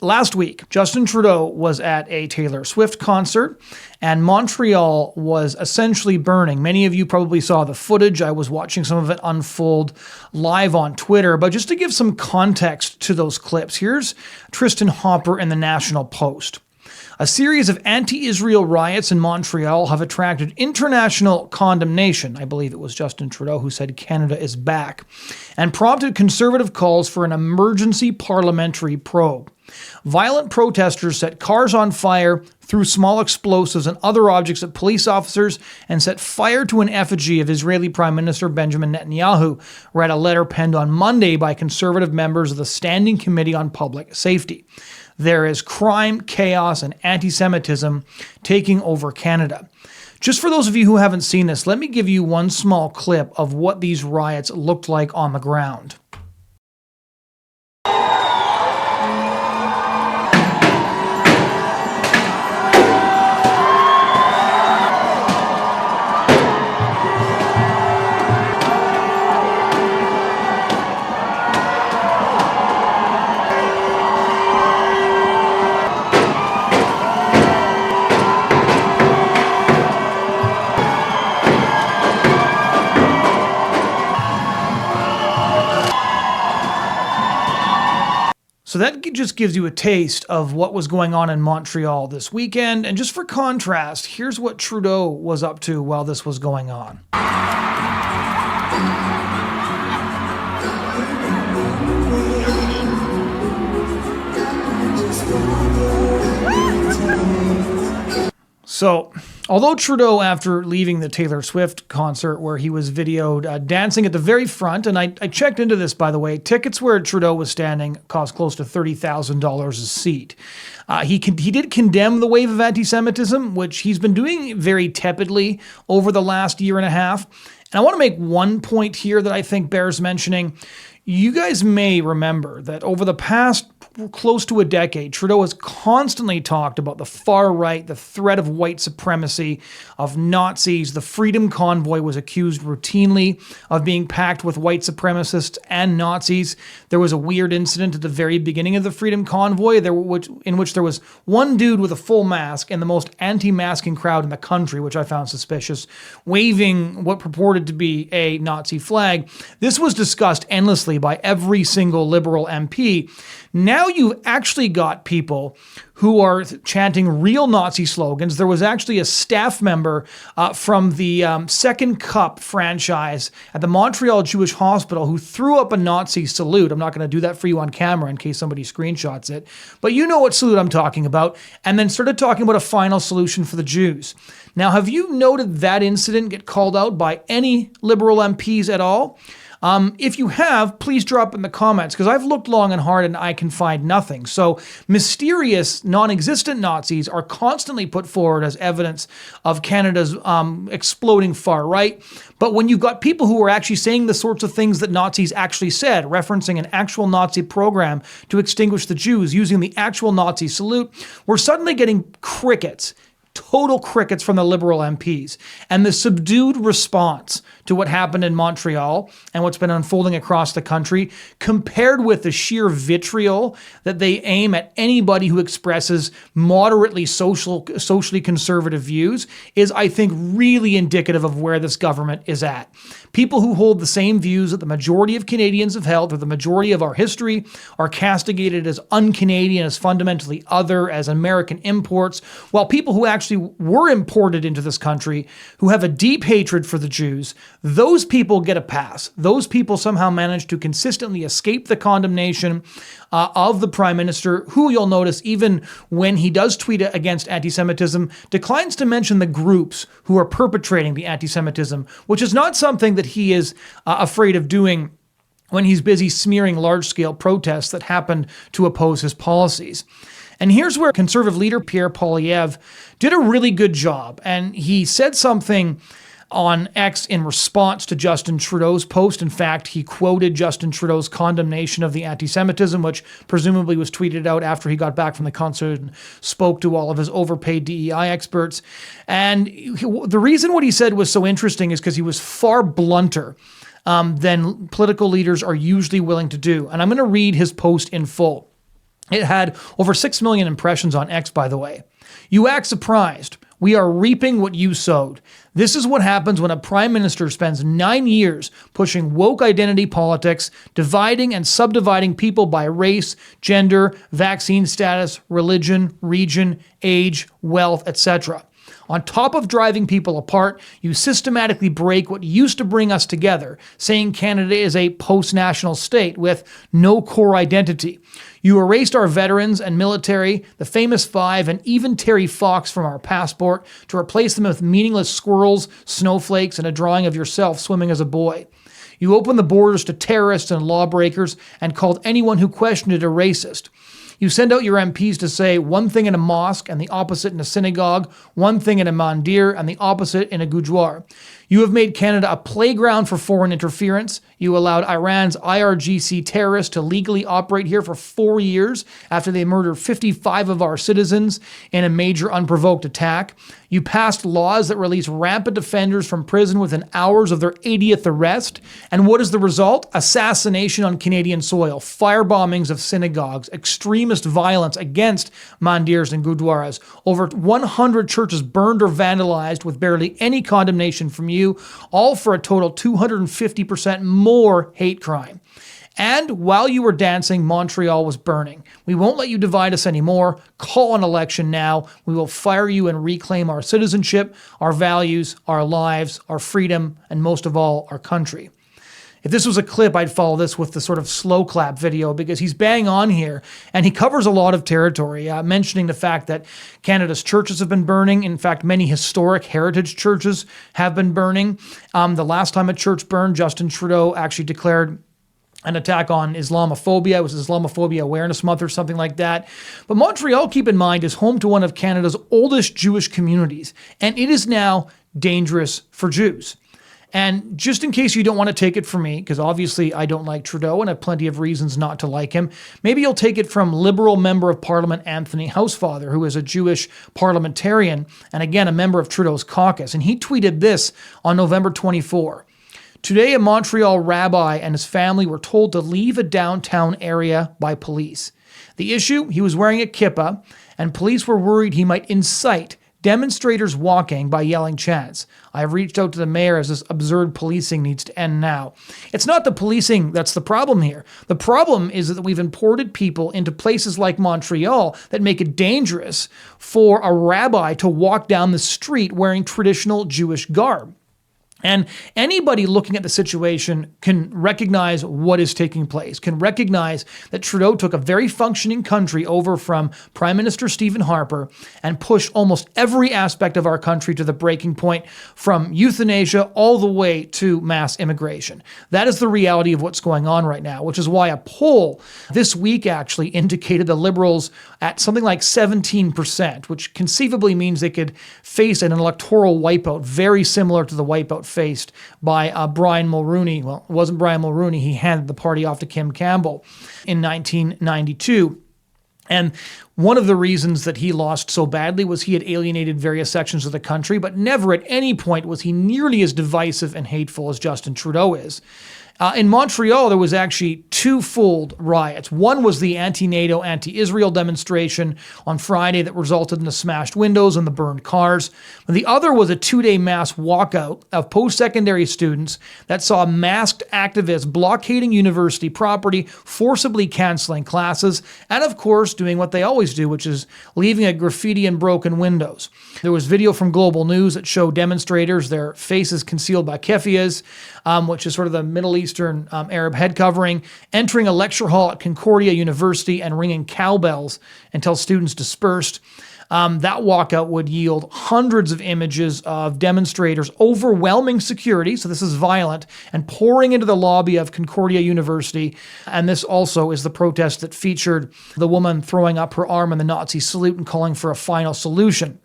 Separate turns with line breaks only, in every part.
Last week, Justin Trudeau was at a Taylor Swift concert, and Montreal was essentially burning. Many of you probably saw the footage. I was watching some of it unfold live on Twitter. But just to give some context to those clips, here's Tristan Hopper in the National Post. A series of anti-Israel riots in Montreal have attracted international condemnation. I believe it was Justin Trudeau who said Canada is back, and prompted conservative calls for an emergency parliamentary probe. Violent protesters set cars on fire, threw small explosives and other objects at police officers, and set fire to an effigy of Israeli Prime Minister Benjamin Netanyahu, read a letter penned on Monday by conservative members of the Standing Committee on Public Safety. There is crime, chaos, and anti-Semitism taking over Canada. Just for those of you who haven't seen this, let me give you one small clip of what these riots looked like on the ground. So that just gives you a taste of what was going on in Montreal this weekend. And just for contrast, here's what Trudeau was up to while this was going on. So, although Trudeau, after leaving the Taylor Swift concert where he was videoed dancing at the very front, and I checked into this, by the way, tickets where Trudeau was standing cost close to $30,000 a seat. He did condemn the wave of anti-Semitism, which he's been doing very tepidly over the last year and a half. And I want to make one point here that I think bears mentioning. You guys may remember that over the past close to a decade, Trudeau has constantly talked about the far right, the threat of white supremacy, of Nazis. The Freedom Convoy was accused routinely of being packed with white supremacists and Nazis. There was a weird incident at the very beginning of the Freedom Convoy in which there was one dude with a full mask and the most anti-masking crowd in the country, which I found suspicious, waving what purported to be a Nazi flag. This was discussed endlessly by every single Liberal MP. Now you've actually got people who are chanting real Nazi slogans. There was actually a staff member from the Second Cup franchise at the Montreal Jewish Hospital who threw up a Nazi salute. I'm not going to do that for you on camera in case somebody screenshots it, but you know what salute I'm talking about, and then started talking about a final solution for the Jews. Now, have you noted that incident get called out by any Liberal MPs at all? If you have, please drop in the comments, because I've looked long and hard and I can find nothing. So mysterious, non-existent Nazis are constantly put forward as evidence of Canada's exploding far right. But when you've got people who are actually saying the sorts of things that Nazis actually said, referencing an actual Nazi program to extinguish the Jews, using the actual Nazi salute, we're suddenly getting crickets. Total crickets from the Liberal MPs. And the subdued response to what happened in Montreal and what's been unfolding across the country, compared with the sheer vitriol that they aim at anybody who expresses moderately socially conservative views, is, I think, really indicative of where this government is at. People who hold the same views that the majority of Canadians have held, or the majority of our history, are castigated as un-Canadian, as fundamentally other, as American imports, while people who actually were imported into this country, who have a deep hatred for the Jews, those people get a pass. Those people somehow manage to consistently escape the condemnation of the Prime Minister, who, you'll notice, even when he does tweet against anti-Semitism, declines to mention the groups who are perpetrating the anti-Semitism, which is not something that he is afraid of doing when he's busy smearing large-scale protests that happened to oppose his policies. And here's where Conservative leader Pierre Poilievre did a really good job. And he said something on X in response to Justin Trudeau's post. In fact, he quoted Justin Trudeau's condemnation of the anti-Semitism, which presumably was tweeted out after he got back from the concert and spoke to all of his overpaid DEI experts. And the reason what he said was so interesting is because he was far blunter than political leaders are usually willing to do. And I'm going to read his post in full. It had over 6 million impressions on X, by the way. You act surprised. We are reaping what you sowed. This is what happens when a prime minister spends 9 years pushing woke identity politics, dividing and subdividing people by race, gender, vaccine status, religion, region, age, wealth, etc. On top of driving people apart, you systematically break what used to bring us together, saying Canada is a post-national state with no core identity. You erased our veterans and military, the famous five, and even Terry Fox from our passport to replace them with meaningless squirrels, snowflakes, and a drawing of yourself swimming as a boy. You opened the borders to terrorists and lawbreakers and called anyone who questioned it a racist. You send out your MPs to say one thing in a mosque and the opposite in a synagogue, one thing in a mandir and the opposite in a gurdwara. You have made Canada a playground for foreign interference. You allowed Iran's IRGC terrorists to legally operate here for 4 years after they murdered 55 of our citizens in a major unprovoked attack. You passed laws that release rampant offenders from prison within hours of their 80th arrest. And what is the result? Assassination on Canadian soil, firebombings of synagogues, extremist violence against mandirs and gurdwaras. Over 100 churches burned or vandalized with barely any condemnation from you, all for a total 250% more hate crime. And while you were dancing, Montreal was burning. We won't let you divide us anymore. Call an election now. We will fire you and reclaim our citizenship, our values, our lives, our freedom, and most of all, our country. If this was a clip, I'd follow this with the sort of slow clap video because he's bang on here and he covers a lot of territory, mentioning the fact that Canada's churches have been burning. In fact, many historic heritage churches have been burning. The last time a church burned, Justin Trudeau actually declared an attack on Islamophobia. It was Islamophobia Awareness Month or something like that. But Montreal, keep in mind, is home to one of Canada's oldest Jewish communities, and it is now dangerous for Jews. And just in case you don't want to take it from me, because obviously I don't like Trudeau and I have plenty of reasons not to like him, maybe you'll take it from Liberal Member of Parliament Anthony Housefather, who is a Jewish parliamentarian and again a member of Trudeau's caucus. And he tweeted this on November 24. Today, a Montreal rabbi and his family were told to leave a downtown area by police. The issue? He was wearing a kippah, and police were worried he might incite demonstrators walking by yelling chants. I have reached out to the mayor as this absurd policing needs to end now. It's not the policing that's the problem here. The problem is that we've imported people into places like Montreal that make it dangerous for a rabbi to walk down the street wearing traditional Jewish garb. And anybody looking at the situation can recognize what is taking place, can recognize that Trudeau took a very functioning country over from Prime Minister Stephen Harper and pushed almost every aspect of our country to the breaking point, from euthanasia all the way to mass immigration. That is the reality of what's going on right now, which is why a poll this week actually indicated the Liberals at something like 17%, which conceivably means they could face an electoral wipeout very similar to the wipeout faced by Brian Mulroney. Well, it wasn't Brian Mulroney. He handed the party off to Kim Campbell in 1992. And one of the reasons that he lost so badly was he had alienated various sections of the country, but never at any point was he nearly as divisive and hateful as Justin Trudeau is. In Montreal, there was actually twofold riots. One was the anti-NATO, anti-Israel demonstration on Friday that resulted in the smashed windows and the burned cars. And the other was a 2-day mass walkout of post-secondary students that saw masked activists blockading university property, forcibly canceling classes, and of course doing what they always do, which is leaving a graffiti and broken windows. There was video from Global News that showed demonstrators, their faces concealed by keffiyehs, which is sort of the Middle Eastern Arab head covering, entering a lecture hall at Concordia University and ringing cowbells until students dispersed. That walkout would yield hundreds of images of demonstrators overwhelming security, so this is violent, and pouring into the lobby of Concordia University. And this also is the protest that featured the woman throwing up her arm in the Nazi salute and calling for a final solution.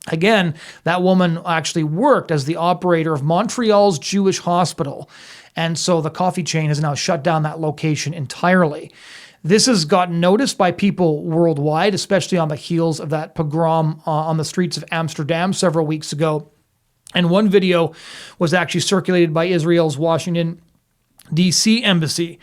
Again, that woman actually worked as the operator of Montreal's Jewish hospital. And so the coffee chain has now shut down that location entirely. This has gotten noticed by people worldwide, especially on the heels of that pogrom on the streets of Amsterdam several weeks ago. And one video was actually circulated by Israel's Washington, D.C. embassy.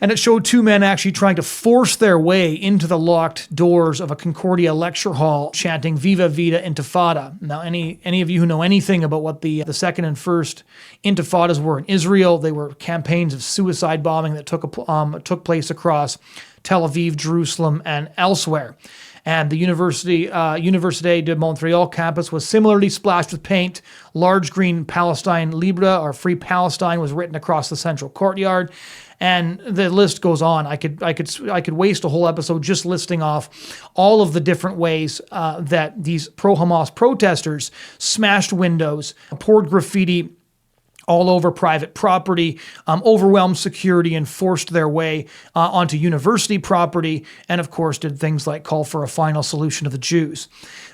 And it showed two men actually trying to force their way into the locked doors of a Concordia lecture hall, chanting "Viva Vida Intifada." Now, any of you who know anything about what the second and first intifadas were in Israel, they were campaigns of suicide bombing that took place across Tel Aviv, Jerusalem, and elsewhere. And the Université de Montreal campus was similarly splashed with paint. Large green Palestine Libre, or Free Palestine, was written across the central courtyard. And the list goes on. I could waste a whole episode just listing off all of the different ways that these pro-Hamas protesters smashed windows, poured graffiti all over private property, overwhelmed security, and forced their way onto university property, and of course did things like call for a final solution to the Jews.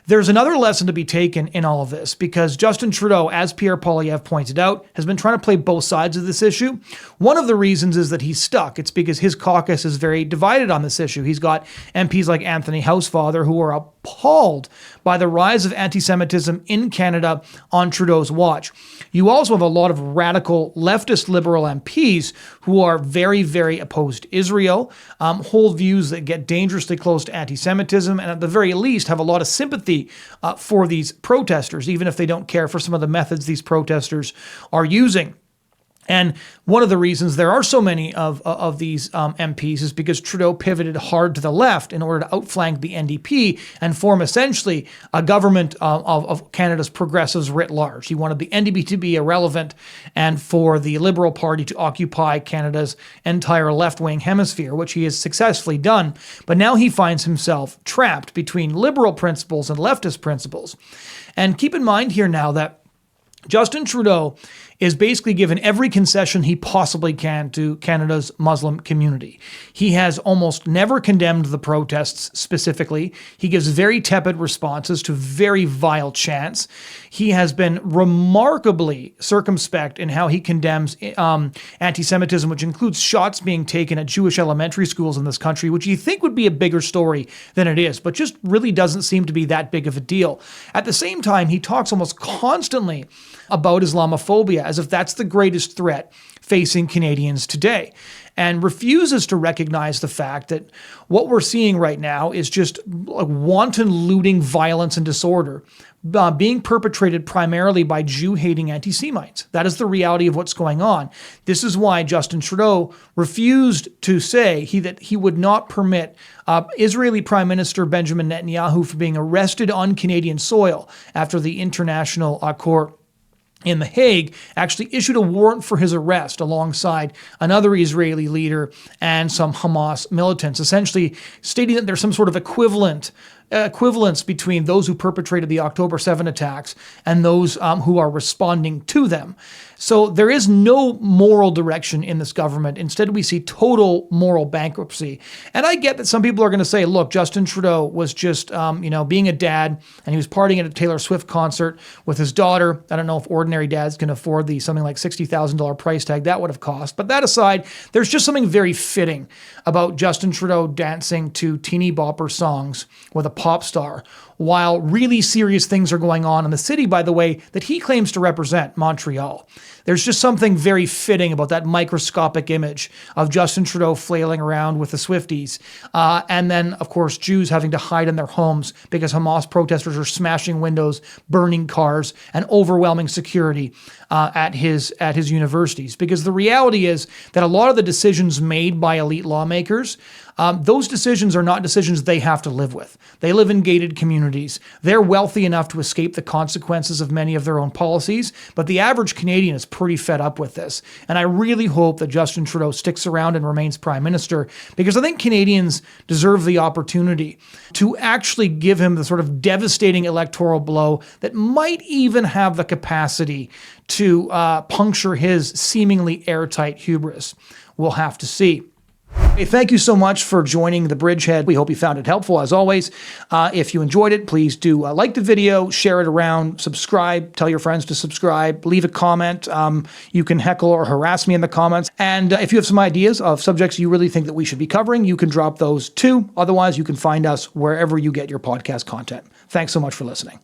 There's another lesson to be taken in all of this, because Justin Trudeau, as Pierre Poilievre pointed out, has been trying to play both sides of this issue. One of the reasons is that he's stuck. It's because his caucus is very divided on this issue. He's got MPs like Anthony Housefather who are appalled by the rise of anti-Semitism in Canada on Trudeau's watch. You also have a lot of radical leftist liberal MPs who are very, very opposed to Israel, hold views that get dangerously close to anti-Semitism, and at the very least have a lot of sympathy for these protesters, even if they don't care for some of the methods these protesters are using. And one of the reasons there are so many of these MPs is because Trudeau pivoted hard to the left in order to outflank the NDP and form essentially a government of Canada's progressives writ large. He wanted the NDP to be irrelevant and for the Liberal Party to occupy Canada's entire left-wing hemisphere, which he has successfully done. But now he finds himself trapped between liberal principles and leftist principles. And keep in mind here now that Justin Trudeau is basically given every concession he possibly can to Canada's Muslim community. He has almost never condemned the protests specifically. He gives very tepid responses to very vile chants. He has been remarkably circumspect in how he condemns anti-Semitism, which includes shots being taken at Jewish elementary schools in this country, which you think would be a bigger story than it is, but just really doesn't seem to be that big of a deal. At the same time, he talks almost constantly about Islamophobia as if that's the greatest threat facing Canadians today, and refuses to recognize the fact that what we're seeing right now is just wanton looting, violence, and disorder being perpetrated primarily by Jew-hating anti-Semites. That is the reality of what's going on. This is why Justin Trudeau refused to say that he would not permit Israeli Prime Minister Benjamin Netanyahu from being arrested on Canadian soil after the International Court in The Hague actually issued a warrant for his arrest alongside another Israeli leader and some Hamas militants, essentially stating that there's some sort of equivalence between those who perpetrated the October 7 attacks and those who are responding to them. So there is no moral direction in this government. Instead, we see total moral bankruptcy. And I get that some people are going to say, look, Justin Trudeau was just, being a dad, and he was partying at a Taylor Swift concert with his daughter. I don't know if ordinary dads can afford the something like $60,000 price tag that would have cost. But that aside, there's just something very fitting about Justin Trudeau dancing to teeny bopper songs with a pop star, while really serious things are going on in the city, by the way, that he claims to represent, Montreal. There's just something very fitting about that microscopic image of Justin Trudeau flailing around with the Swifties. And then, of course, Jews having to hide in their homes because Hamas protesters are smashing windows, burning cars, and overwhelming security at his universities. Because the reality is that a lot of the decisions made by elite lawmakers, those decisions are not decisions they have to live with. They live in gated communities. They're wealthy enough to escape the consequences of many of their own policies, but the average Canadian is pretty fed up with this. And I really hope that Justin Trudeau sticks around and remains Prime Minister, because I think Canadians deserve the opportunity to actually give him the sort of devastating electoral blow that might even have the capacity to puncture his seemingly airtight hubris. We'll have to see. Hey, thank you so much for joining the Bridgehead. We hope you found it helpful, as always. If you enjoyed it, please do like the video, share it around, subscribe, tell your friends to subscribe, leave a comment. You can heckle or harass me in the comments. And if you have some ideas of subjects you really think that we should be covering, you can drop those too. Otherwise, you can find us wherever you get your podcast content. Thanks so much for listening.